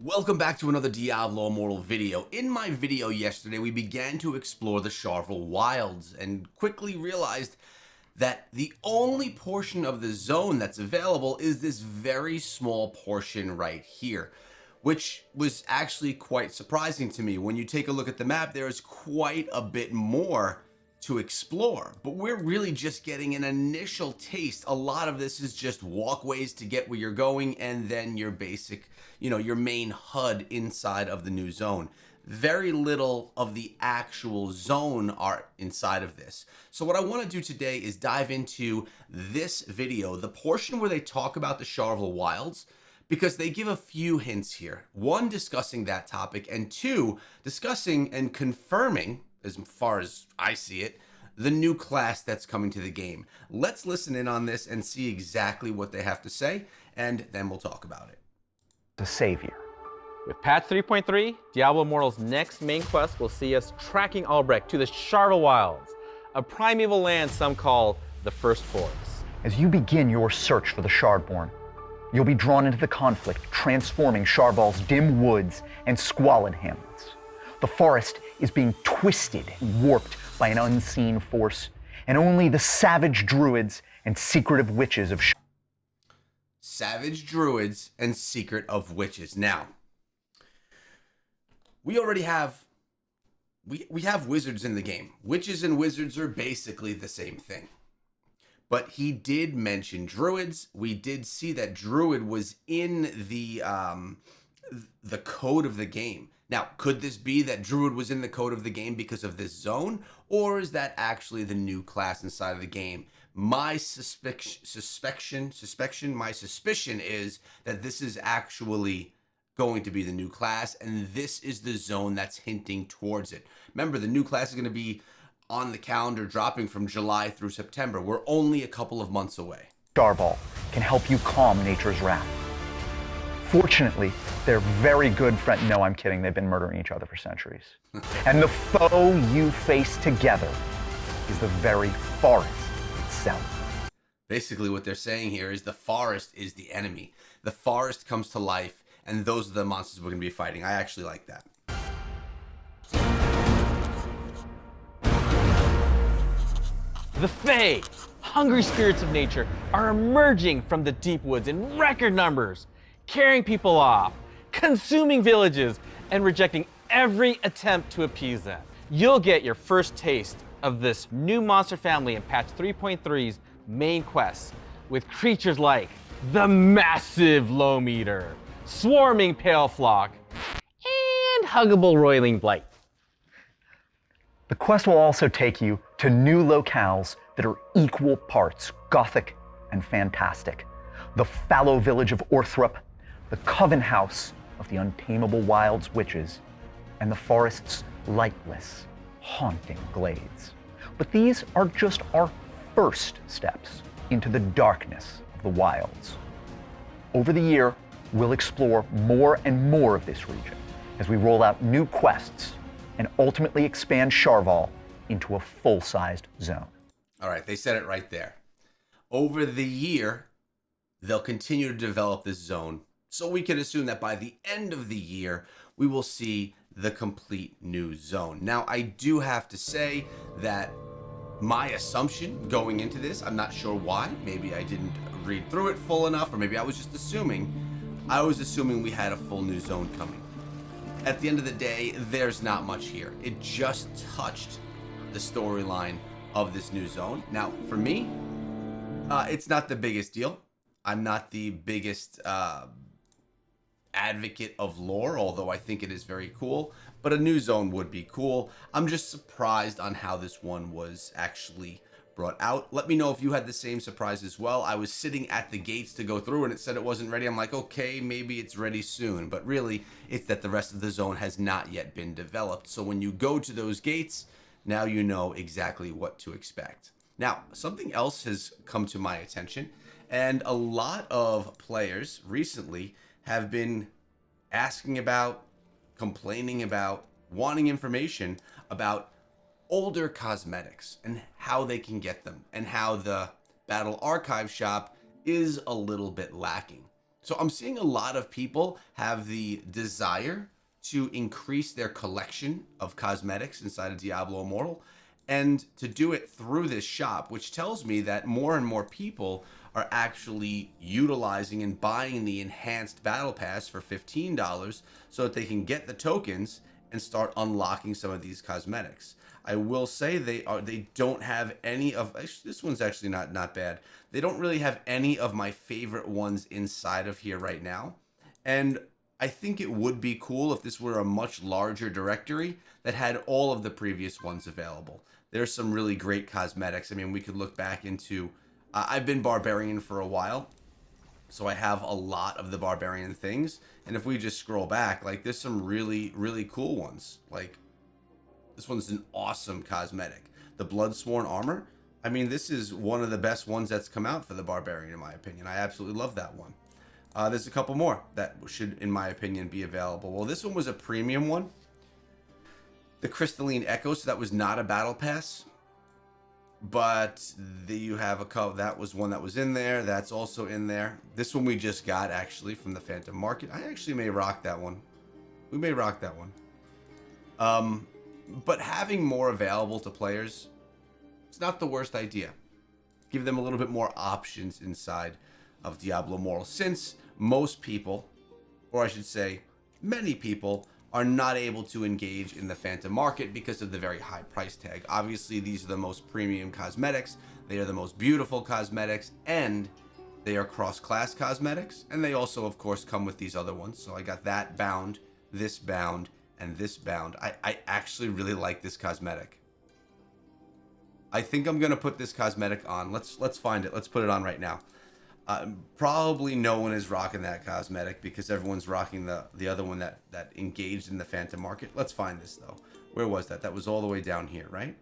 Welcome back to another Diablo Immortal video. In my video yesterday, we began to explore the Sharval Wilds and quickly realized that the only portion of the zone that's available is this very small portion right here, which was actually quite surprising to me. When you take a look at the map, there is quite a bit more to explore, but we're really just getting an initial taste. A lot of this is just walkways to get where you're going and then your basic, your main HUD inside of the new zone. Very little of the actual zone are inside of this. So what I want to do today is dive into this video, the portion where they talk about the Sharval Wilds, because they give a few hints here. One, discussing that topic, and two, discussing and confirming, as far as I see it, the new class that's coming to the game. Let's listen in on this and see exactly what they have to say, and then we'll talk about it. The Savior. With patch 3.3, Diablo Immortal's next main quest will see us tracking Albrecht to the Sharval Wilds, a primeval land some call the First Forest. As you begin your search for the Shardborn, you'll be drawn into the conflict transforming Sharval's dim woods and squalid hamlets. The forest is being twisted and warped by an unseen force, and only the savage druids and secretive witches of Savage druids and secret of witches. Now, we already have we have wizards in the game. Witches and wizards are basically the same thing. But he did mention druids. We did see that druid was in the code of the game. Now, could this be that Druid was in the code of the game because of this zone, or is that actually the new class inside of the game? My suspicion is that this is actually going to be the new class, and this is the zone that's hinting towards it. Remember, the new class is going to be on the calendar dropping from July through September. We're only a couple of months away. Sharval can help you calm nature's wrath. Fortunately, they're very good friends. No, I'm kidding. They've been murdering each other for centuries. And the foe you face together is the very forest itself. Basically, what they're saying here is the forest is the enemy. The forest comes to life, and those are the monsters we're going to be fighting. I actually like that. The Fae, hungry spirits of nature, are emerging from the deep woods in record numbers, carrying people off, consuming villages, and rejecting every attempt to appease them. You'll get your first taste of this new monster family in patch 3.3's main quests, with creatures like the massive Loam Eater, swarming Pale Flock, and huggable Roiling Blight. The quest will also take you to new locales that are equal parts gothic and fantastic. The fallow village of Orthrup, the coven house of the untamable Wilds witches, and the forest's lightless, haunting glades. But these are just our first steps into the darkness of the wilds. Over the year, we'll explore more and more of this region as we roll out new quests and ultimately expand Sharval into a full-sized zone. All right, they said it right there. Over the year, they'll continue to develop this zone, so we can assume that by the end of the year, we will see the complete new zone. Now, I do have to say that my assumption going into this, I'm not sure why, maybe I didn't read through it full enough, or maybe I was just assuming, we had a full new zone coming. At the end of the day, there's not much here. It just touched the storyline of this new zone. Now, for me, it's not the biggest deal. I'm not the biggest advocate of lore, although I think it is very cool, but a new zone would be cool. I'm just surprised on how this one was actually brought out. Let me know if you had the same surprise as well. I was sitting at the gates to go through and it said it wasn't ready. I'm like, okay, maybe it's ready soon, but really it's that the rest of the zone has not yet been developed. So when you go to those gates, now you know exactly what to expect. Now, something else has come to my attention, and a lot of players recently have been asking about, complaining about, wanting information about older cosmetics and how they can get them, and how the Battle Archive shop is a little bit lacking. So I'm seeing a lot of people have the desire to increase their collection of cosmetics inside of Diablo Immortal, and to do it through this shop, which tells me that more and more people are actually utilizing and buying the enhanced battle pass for $15 so that they can get the tokens and start unlocking some of these cosmetics. I will say they don't have any of, actually, this one's actually not bad. They don't really have any of my favorite ones inside of here right now. And I think it would be cool if this were a much larger directory that had all of the previous ones available. There's some really great cosmetics. I mean, we could look back into, I've been Barbarian for a while, so I have a lot of the Barbarian things. And if we just scroll back, like, there's some really, really cool ones. Like, this one's an awesome cosmetic. The Bloodsworn Armor. I mean, this is one of the best ones that's come out for the Barbarian, in my opinion. I absolutely love that one. There's a couple more that should, in my opinion, be available. Well, this one was a premium one. The Crystalline Echo, so that was not a battle pass. But you have a couple, that was one that was in there. That's also in there. This one we just got, actually, from the Phantom Market. I actually may rock that one. We may rock that one. But having more available to players, it's not the worst idea. Give them a little bit more options inside of Diablo Immortal, since most people, or I should say many people, are not able to engage in the Phantom Market because of the very high price tag. Obviously, these are the most premium cosmetics, they are the most beautiful cosmetics, and they are cross-class cosmetics, and they also, of course, come with these other ones. So I got that bound, this bound, and this bound. I actually really like this cosmetic. I think I'm gonna put this cosmetic on. Let's find it. Let's put it on right now. Probably no one is rocking that cosmetic because everyone's rocking the other one that engaged in the Phantom Market. Let's find this though. Where was that? That was all the way down here, right?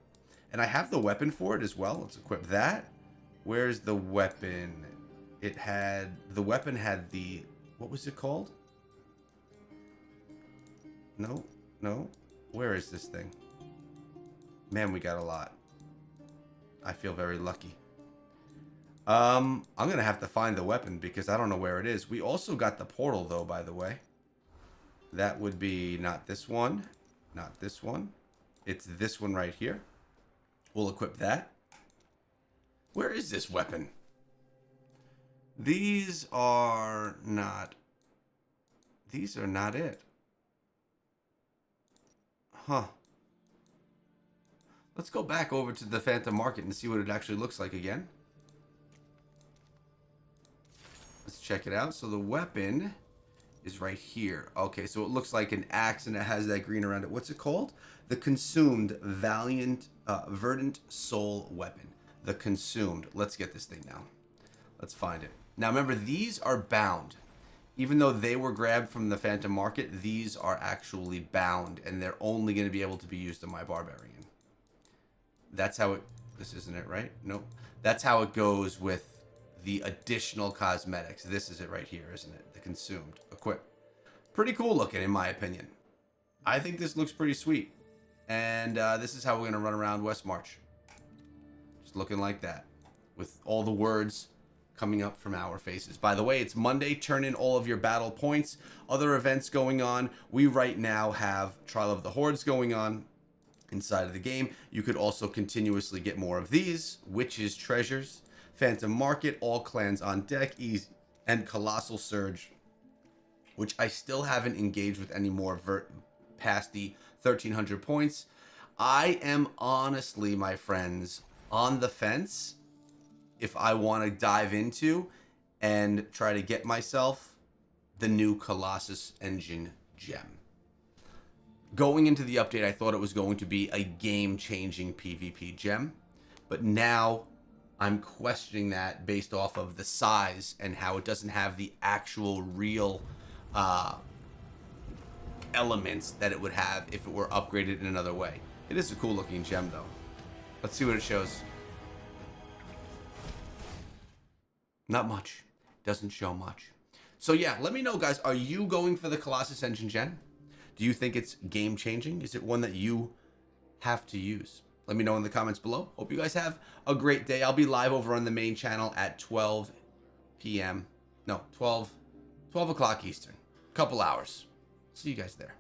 And I have the weapon for it as well. Let's equip that. Where's the weapon? The weapon had the, what was it called? No. Where is this thing? Man, we got a lot. I feel very lucky. I'm gonna have to find the weapon because I don't know where it is. We also got the portal though, by the way. That would be not this one, not this one. It's this one right here. We'll equip that. Where is this weapon? These are not it. Huh. Let's go back over to the Phantom Market and see what it actually looks like again. Let's check it out. So the weapon is right here. Okay, so it looks like an axe and it has that green around it. What's it called? The Consumed Verdant Soul Weapon. The Consumed. Let's get this thing now. Let's find it. Now remember, these are bound. Even though they were grabbed from the Phantom Market, these are actually bound, and they're only going to be able to be used on my Barbarian. That's how it... This isn't it, right? Nope. That's how it goes with the additional cosmetics. This is it right here, isn't it? The Consumed. Equip. Pretty cool looking, in my opinion. I think this looks pretty sweet. And this is how we're going to run around West March. Just looking like that. With all the words coming up from our faces. By the way, it's Monday. Turn in all of your battle points. Other events going on. We right now have Trial of the Hordes going on inside of the game. You could also continuously get more of these. Witches' Treasures. Phantom Market. All clans on deck. Easy. And Colossal Surge. Which I still haven't engaged with anymore past the 1,300 points. I am honestly, my friends, on the fence if I want to dive into and try to get myself the new Colossus Engine gem. Going into the update, I thought it was going to be a game-changing PvP gem, but now I'm questioning that based off of the size and how it doesn't have the actual real elements that it would have if it were upgraded in another way. It is a cool looking gem though. Let's see what it shows. Not much. Doesn't show much. So yeah, let me know, guys. Are you going for the Colossus Engine Gen? Do you think it's game changing? Is it one that you have to use? Let me know in the comments below. Hope you guys have a great day. I'll be live over on the main channel at 12 p.m. No, 12 12 o'clock Eastern. Couple hours. See you guys there.